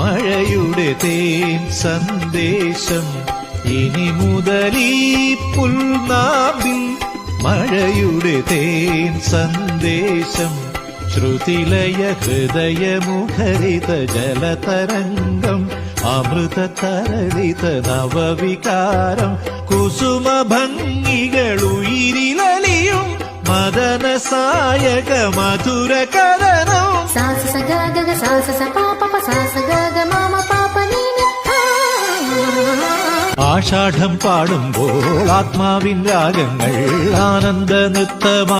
മഴയുടെ തേൻ സന്ദേശം ഇനി മുതലീ പുൽനാമ്പിൽ മഴയുടെ തേൻ സന്ദേശം ശ്രുതിലയ ഹൃദയമുഖരിത ജലതരംഗം അമൃതതരളിത നവവികാരം കുസുമഭംഗികളുയിരിലലിയും മദന സായക മധുര കഥനം ആഷാഢം പാടുമ്പോൾ ആത്മാവിൻ രാഗങ്ങൾ ആനന്ദ നൃത്തമാ